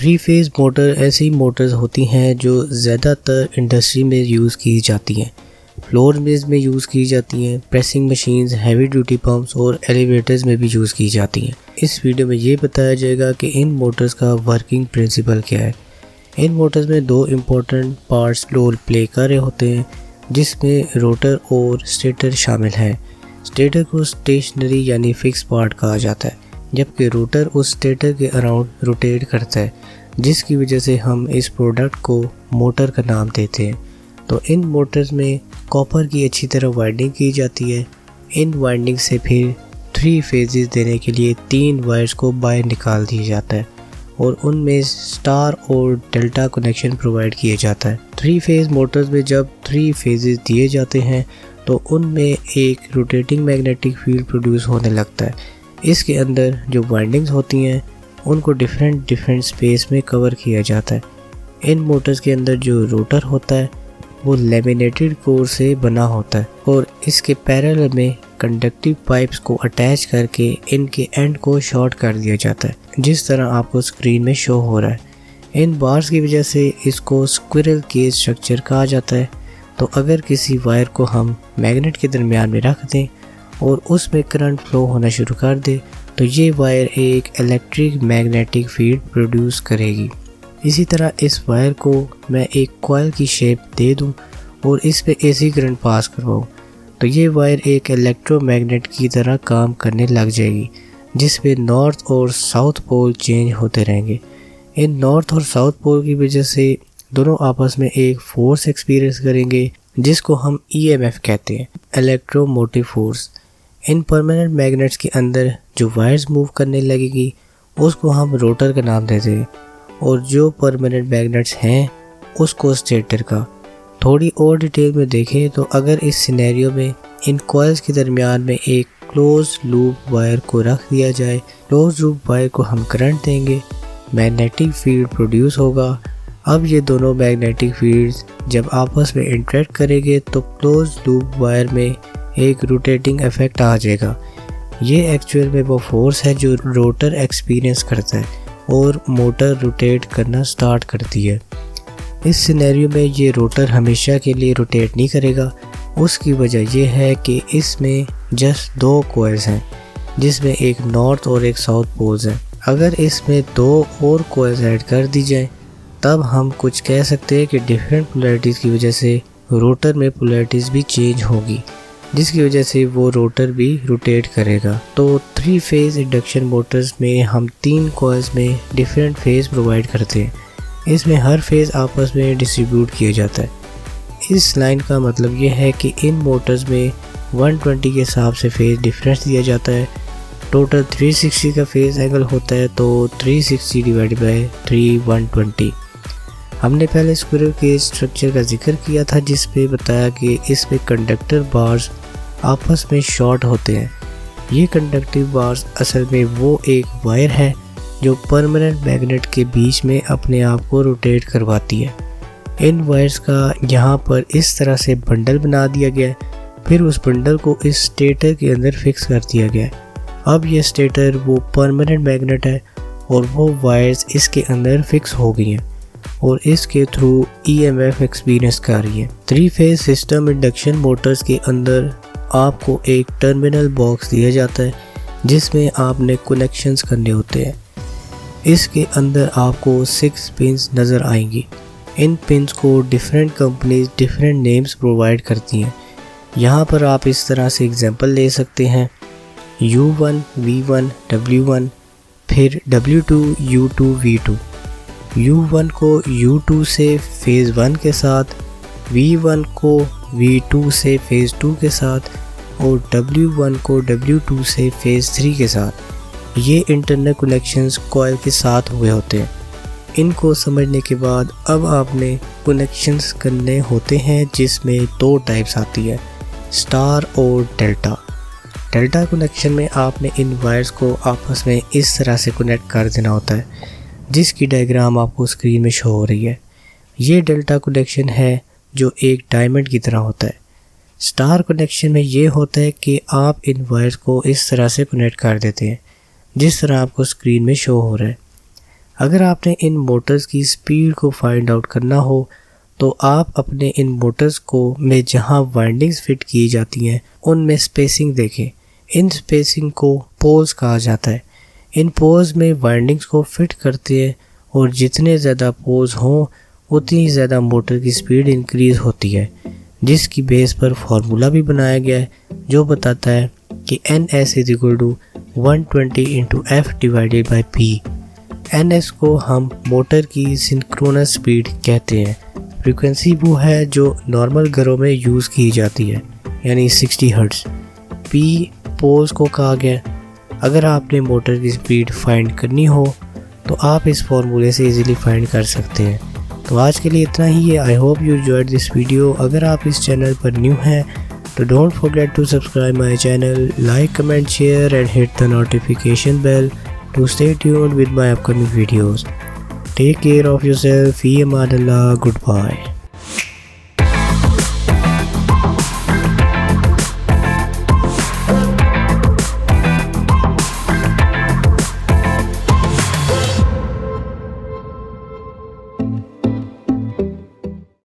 Three phase motor ऐसी Motors होती हैं जो ज़्यादातर इंडस्ट्री में यूज़ की जाती हैं, फ्लोर मिल्स में यूज़ की जाती हैं, pressing machines, heavy duty pumps और एलिवेटर्स में भी यूज़ की जाती हैं। इस वीडियो में ये बताया जाएगा कि इन मोटर्स का वर्किंग प्रिंसिपल क्या है। इन मोटर्स में दो इम्पोर्टेंट पार्ट्स रोल प्ले कर रहे होते हैं, जिसमें रोटर और स्टेटर शामिल हैं। स्टेटर को स्टेशनरी यानी फिक्स पार्ट कहा जाता है, जबकि रोटर उस स्टेटर के अराउंड रोटेट करता है, जिसकी वजह से हम इस प्रोडक्ट को मोटर का नाम देते हैं। तो इन मोटर्स में कॉपर की अच्छी तरह वाइंडिंग की जाती है। इन वाइंडिंग से फिर 3 फेजेस देने के लिए 3 वायर्स को बाहर निकाल दिया जाता है और उनमें स्टार और डेल्टा कनेक्शन प्रोवाइड किया जाता है। 3 फेज़ मोटर्स में जब 3 फेजेस दिए जाते हैं तो उनमें एक रोटेटिंग मैग्नेटिक फील्ड प्रोड्यूस होने लगता है। इसके अंदर जो वाइंडिंग्स होती हैं उनको डिफरेंट स्पेस में कवर किया जाता है। इन मोटर्स के अंदर जो रोटर होता है वो लेमिनेटेड कोर से बना होता है और इसके पैरेलल में कंडक्टिव पाइप्स को अटैच करके इनके एंड को शॉर्ट कर दिया जाता है, जिस तरह आपको स्क्रीन में शो हो रहा है। इन बार्स की वजह से इसको स्क्विरल केज स्ट्रक्चर कहा जाता है। तो अगर किसी वायर को हम मैग्नेट के दरमियान में रख दें और उसमें करंट फ्लो होना शुरू कर दे तो ये वायर एक इलेक्ट्रिक मैग्नेटिक फील्ड प्रोड्यूस करेगी। इसी तरह इस वायर को मैं एक कॉइल की शेप दे दूं और इस पे एसी करंट पास करवाऊं तो ये वायर एक इलेक्ट्रोमैग्नेट की तरह काम करने लग जाएगी, जिसमें नॉर्थ और साउथ पोल चेंज होते रहेंगे। इन नॉर्थ और साउथ पोल की वजह से दोनों आपस में एक फोर्स एक्सपीरियंस करेंगे, जिसको हम EMF कहते हैं, इलेक्ट्रोमोटिव फोर्स। इन परमानेंट मैग्नेट्स के अंदर जो वायर्स मूव करने लगेगी उसको हम रोटर का नाम देते हैं और जो परमानेंट मैग्नेट्स हैं उसको स्टेटर का। थोड़ी और डिटेल में देखें तो अगर इस सिनेरियो में इन कॉइल्स के दरमियान में एक क्लोज लूप वायर को रख दिया जाए, क्लोज लूप वायर को हम करंट देंगे, मैग्नेटिक फील्ड प्रोड्यूस होगा। अब ये दोनों मैग्नेटिक फील्ड्स जब आपस में इंटरेक्ट करेंगे तो क्लोज लूप वायर में एक रोटेटिंग इफेक्ट आ जाएगा। ये एक्चुअल में वो फोर्स है जो रोटर एक्सपीरियंस करता है और मोटर रोटेट करना स्टार्ट करती है। इस सिनेरियो में ये रोटर हमेशा के लिए रोटेट नहीं करेगा। उसकी वजह यह है कि इसमें जस्ट 2 कॉइल्स हैं, जिसमें एक नॉर्थ और एक साउथ पोल्स हैं। अगर इसमें 2 और कॉइल्स ऐड कर दी जाए तब हम कुछ कह सकते हैं कि डिफरेंट पोलैरिटीज़ की वजह से रोटर में पोलैरिटीज़ भी चेंज होगी, जिसकी वजह से वो रोटर भी रोटेट करेगा। तो 3 फेज़ इंडक्शन मोटर्स में हम 3 कॉइल्स में डिफरेंट फेज़ प्रोवाइड करते हैं। इसमें हर फेज़ आपस में डिस्ट्रीब्यूट किया जाता है। इस लाइन का मतलब ये है कि इन मोटर्स में 120 के हिसाब से फेज़ डिफरेंस दिया जाता है। टोटल 360 का फेज़ एंगल होता है, तो 360 डिवाइड बाय 3 120। हमने पहले स्क्विरल केज स्ट्रक्चर का जिक्र किया था, जिसपे बताया कि इसमें कंडक्टर बार्स आपस में शॉर्ट होते हैं। ये कंडक्टिव बार्स असल में वो एक वायर है जो परमानेंट मैग्नेट के बीच में अपने आप को रोटेट करवाती है। इन वायर्स का यहाँ पर इस तरह से बंडल बना दिया गया है, फिर उस बंडल को इस स्टेटर के अंदर फिक्स कर दिया गया है। अब ये स्टेटर वो परमानेंट मैग्नेट है और वो वायर्स इसके अंदर फिक्स हो गई हैं और इसके थ्रू EMF एक्सपीरियंस कर रही है। 3 फेज सिस्टम इंडक्शन मोटर्स के अंदर आपको एक टर्मिनल बॉक्स दिया जाता है, जिसमें आपने कनेक्शंस करने होते हैं। इसके अंदर आपको 6 पिंस नज़र आएंगी। इन पिंस को different companies different names provide करती हैं। यहाँ पर आप इस तरह से एग्जांपल ले सकते हैं, U1, V1, W1, फिर W2, U2, V2। U1 को U2 से फेज़ 1 के साथ, V1 को V2 से फेज़ 2 के साथ और W1 को W2 से फेज़ 3 के साथ। ये इंटरनल कनेक्शंस कॉइल के साथ हुए होते हैं। इनको समझने के बाद अब आपने कनेक्शंस करने होते हैं, जिसमें 2 टाइप्स आती है, स्टार और डेल्टा। डेल्टा कनेक्शन में आपने इन वायर्स को आपस में इस तरह से कनेक्ट कर देना होता है, जिसकी डायग्राम आपको स्क्रीन में शो हो रही है। ये डेल्टा कनेक्शन है जो एक डायमंड की तरह होता है। स्टार कनेक्शन में ये होता है कि आप इन वायर्स को इस तरह से कनेक्ट कर देते हैं, जिस तरह आपको स्क्रीन में शो हो रहा है। अगर आपने इन मोटर्स की स्पीड को फाइंड आउट करना हो तो आप अपने इन मोटर्स को में जहां वाइंडिंग्स फिट की जाती हैं उनमें स्पेसिंग देखें। इन स्पेसिंग को पोल्स कहा जाता है। इन पोल्स में वाइंडिंग्स को फिट करते हैं और जितने ज़्यादा पोल्स हों उतनी ज़्यादा मोटर की स्पीड इंक्रीज़ होती है, जिसकी बेस पर फार्मूला भी बनाया गया है जो बताता है कि NS = 120 × F/P। NS को हम मोटर की सिंक्रोनस स्पीड कहते हैं। फ्रीक्वेंसी वो है जो नॉर्मल घरों में यूज़ की जाती है, यानी 60 हर्ट्ज़। P पोल्स को कहा गया। अगर आपने मोटर की स्पीड फाइंड करनी हो तो आप इस फार्मूले से इजीली फाइंड कर सकते हैं। तो आज के लिए इतना ही है। I hope you enjoyed this video. अगर आप इस चैनल पर न्यू हैं तो don't forget to subscribe my channel, like, comment, share and hit the notification bell to stay tuned with my upcoming videos. Take care of yourself. Fi aman Allah. Goodbye.